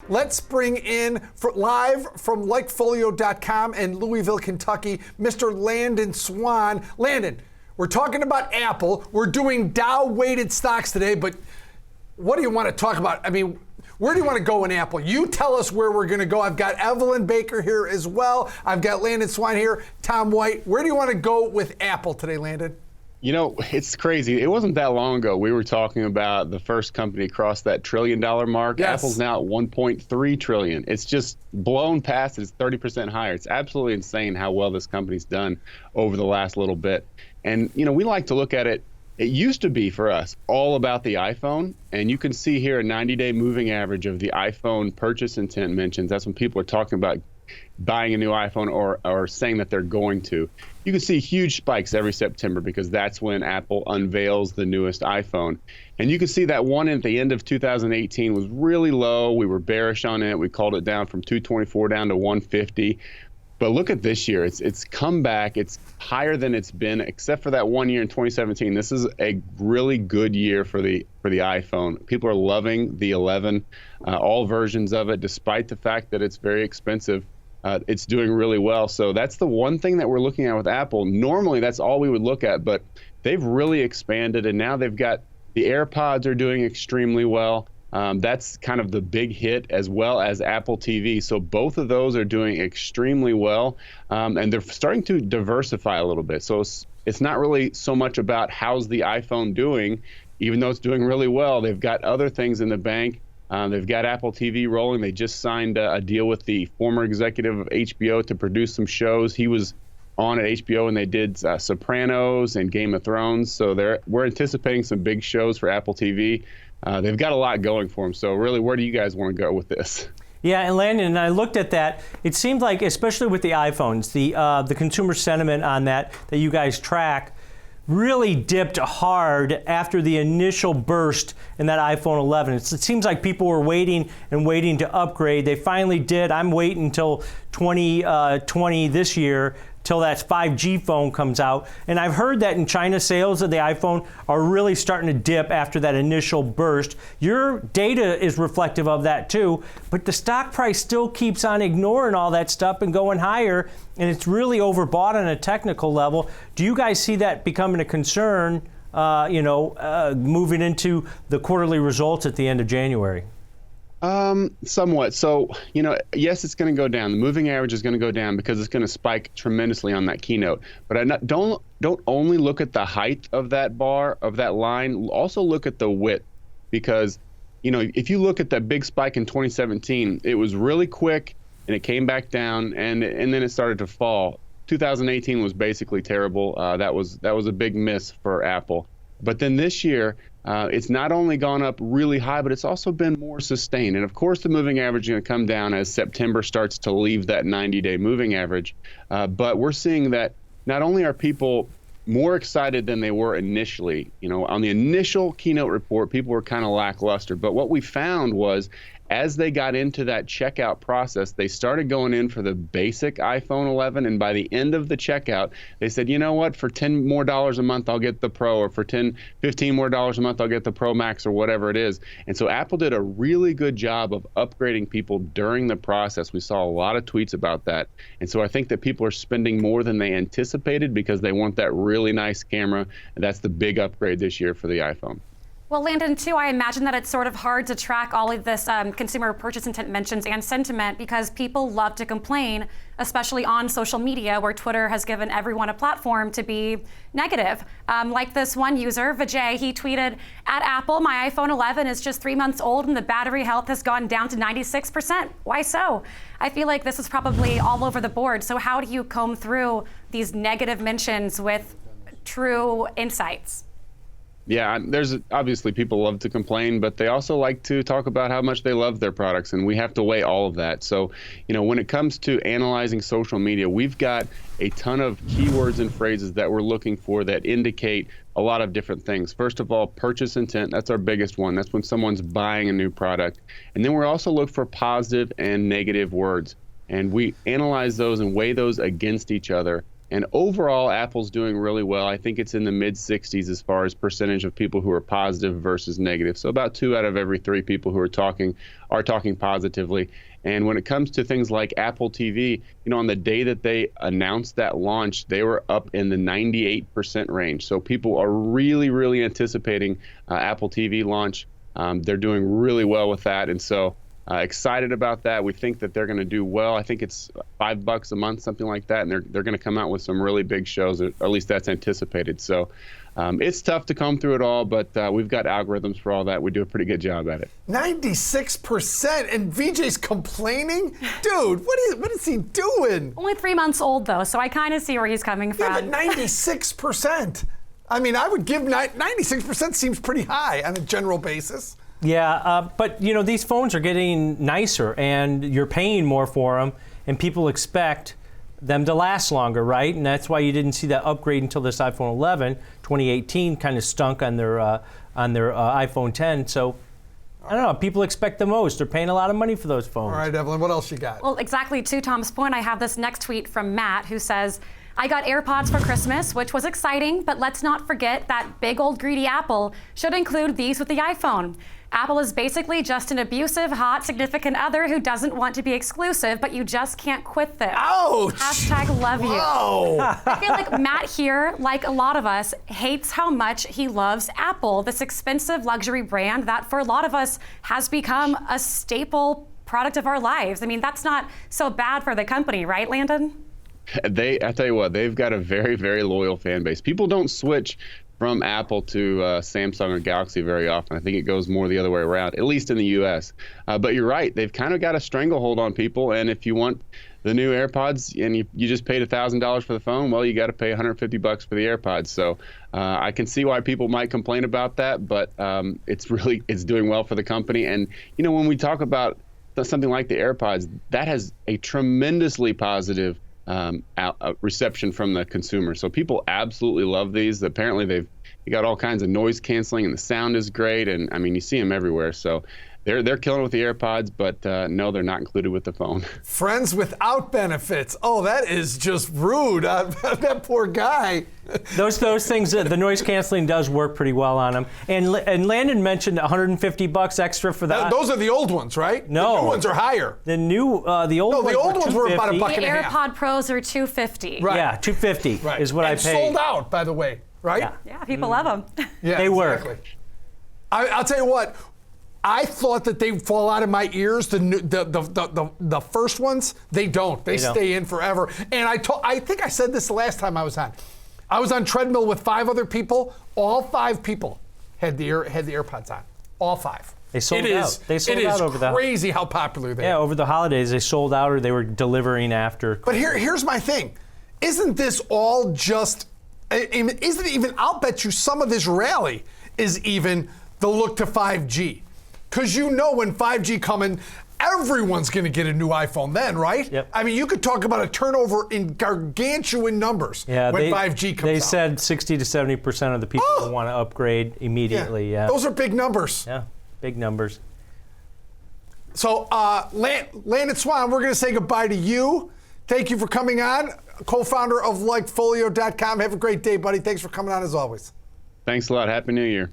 Let's bring in live from LikeFolio.com in Louisville, Kentucky, Mr. Landon Swan. Landon, we're talking about Apple. We're doing Dow-weighted stocks today, but what do you want to talk about? I mean, where do you want to go in Apple? You tell us where we're going to go. I've got Evelyn Baker here as well. I've got Landon Swan here, Tom White. Where do you want to go with Apple today, Landon? You know, it's crazy. It wasn't that long ago we were talking about the first company to cross that $1 trillion mark. Yes. Apple's now at $1.3 trillion. It's just blown past it. It's 30% higher. It's absolutely insane how well this company's done over the last little bit. And, you know, we like to look at it. It used to be for us all about the iPhone, and you can see here a 90-day moving average of the iPhone purchase intent mentions. That's when people are talking about buying a new iPhone or saying that they're going to. You can see huge spikes every September because that's when Apple unveils the newest iPhone. And you can see that one at the end of 2018 was really low. We were bearish on it. We called it down from 224 down to 150. But look at this year. It's come back. It's higher than it's been, except for that 1 year in 2017. This is a really good year for the iPhone. People are loving the 11, all versions of it, despite the fact that it's very expensive. It's doing really well. So that's the one thing that we're looking at with Apple. Normally, that's all we would look at, but they've really expanded, and now they've got the AirPods are doing extremely well. That's kind of the big hit, as well as Apple TV. So both of those are doing extremely well, and they're starting to diversify a little bit. So it's not really so much about how's the iPhone doing, even though it's doing really well. They've got other things in the bank. They've got Apple TV rolling. They just signed a deal with the former executive of HBO to produce some shows. He was on at HBO and they did Sopranos and Game of Thrones. So we're anticipating some big shows for Apple TV. They've got a lot going for them. So really, where do you guys want to go with this? Yeah, and Landon, I looked at that. It seemed like, especially with the iPhones, the consumer sentiment on that you guys track really dipped hard after the initial burst in that iPhone 11. It seems like people were waiting and waiting to upgrade. They finally did. I'm waiting until 2020 this year till that 5G phone comes out. And I've heard that in China, sales of the iPhone are really starting to dip after that initial burst. Your data is reflective of that too, but the stock price still keeps on ignoring all that stuff and going higher, and it's really overbought on a technical level. Do you guys see that becoming a concern, moving into the quarterly results at the end of January? Somewhat. So, yes, it's going to go down. The moving average is going to go down because it's going to spike tremendously on that keynote. But don't only look at the height of that bar, of that line. Also look at the width, because, if you look at that big spike in 2017, it was really quick and it came back down and then it started to fall. 2018 was basically terrible. That was a big miss for Apple. But then this year, it's not only gone up really high, but it's also been more sustained. And of course, the moving average is going to come down as September starts to leave that 90-day moving average. But we're seeing that not only are people more excited than they were initially, on the initial keynote report, people were kind of lackluster. But what we found was, as they got into that checkout process, they started going in for the basic iPhone 11, and by the end of the checkout, they said, you know what, for $10 more a month, I'll get the Pro, or for $15 more a month, I'll get the Pro Max, or whatever it is. And so Apple did a really good job of upgrading people during the process. We saw a lot of tweets about that. And so I think that people are spending more than they anticipated because they want that really nice camera, and that's the big upgrade this year for the iPhone. Well, Landon, too, I imagine that it's sort of hard to track all of this consumer purchase intent mentions and sentiment because people love to complain, especially on social media, where Twitter has given everyone a platform to be negative. Like this one user, Vijay, he tweeted, "At Apple, my iPhone 11 is just 3 months old and the battery health has gone down to 96%. Why so?" I feel like this is probably all over the board. So how do you comb through these negative mentions with true insights? Yeah, there's obviously people love to complain, but they also like to talk about how much they love their products, and we have to weigh all of that. So, when it comes to analyzing social media, we've got a ton of keywords and phrases that we're looking for that indicate a lot of different things. First of all, purchase intent, that's our biggest one. That's when someone's buying a new product. And then we also look for positive and negative words, and we analyze those and weigh those against each other. And overall, Apple's doing really well. I think it's in the mid 60s as far as percentage of people who are positive versus negative. So about 2 out of every 3 people who are talking positively. And when it comes to things like Apple TV, on the day that they announced that launch, they were up in the 98% range. So people are really, really anticipating Apple TV launch. They're doing really well with that. And so excited about that. We think that they're going to do well. I think it's $5 a month, something like that. And they're going to come out with some really big shows, or at least that's anticipated. So it's tough to comb through it all, but we've got algorithms for all that. We do a pretty good job at it. 96%, and VJ's complaining? Dude, what is he doing? Only 3 months old, though, so I kind of see where he's coming from. Yeah, but 96%. I mean, I would give 96% seems pretty high on a general basis. Yeah, but these phones are getting nicer, and you're paying more for them, and people expect them to last longer, right? And that's why you didn't see that upgrade until this iPhone 11. 2018 kind of stunk on their iPhone 10. So I don't know. People expect the most. They're paying a lot of money for those phones. All right, Evelyn, what else you got? Well, exactly to Tom's point, I have this next tweet from Matt who says, I got AirPods for Christmas, which was exciting, but let's not forget that big old greedy Apple should include these with the iPhone. Apple is basically just an abusive, hot, significant other who doesn't want to be exclusive, but you just can't quit them. Ouch! Hashtag love you. Whoa! I feel like Matt here, like a lot of us, hates how much he loves Apple, this expensive luxury brand that for a lot of us has become a staple product of our lives. I mean, that's not so bad for the company, right, Landon? I tell you what, they've got a very, very loyal fan base. People don't switch from Apple to Samsung or Galaxy very often. I think it goes more the other way around, at least in the U.S. But you're right. They've kind of got a stranglehold on people. And if you want the new AirPods and you just paid $1,000 for the phone, well, you got to pay $150 for the AirPods. So I can see why people might complain about that, but it's doing well for the company. And, when we talk about something like the AirPods, that has a tremendously positive reception from the consumer. So people absolutely love these. Apparently they got all kinds of noise canceling and the sound is great. And I mean, you see them everywhere. So they're killing it with the AirPods, but no, they're not included with the phone. Friends without benefits. Oh, that is just rude. That poor guy. Those things, the noise canceling does work pretty well on them. And Landon mentioned $150 extra for that. Those are the old ones, right? No, the new ones are higher. The old ones were about $1.50. The AirPod Pros are $250. Right. Yeah, $250 right. is what and I paid. Sold out, by the way, right? Yeah, people love them. Yeah, they exactly. work. I'll tell you what. I thought that they'd fall out of my ears. The first ones, they don't. They stay in forever. And I think I said this the last time I was on. I was on treadmill with 5 other people. All 5 people had the AirPods on. All 5. They sold out. They sold out over It is crazy how popular they are. Yeah, over the holidays they sold out, or they were delivering after. But here's my thing. Isn't this all just? Isn't it even? I'll bet you some of this rally is even the look to 5G. Because when 5G coming, everyone's going to get a new iPhone then, right? Yep. I mean, you could talk about a turnover in gargantuan numbers when 5G comes out. They said 60 to 70% of the people will want to upgrade immediately. Yeah. Those are big numbers. Yeah, big numbers. So, Landon Swan, we're going to say goodbye to you. Thank you for coming on, co-founder of LikeFolio.com. Have a great day, buddy. Thanks for coming on as always. Thanks a lot. Happy New Year.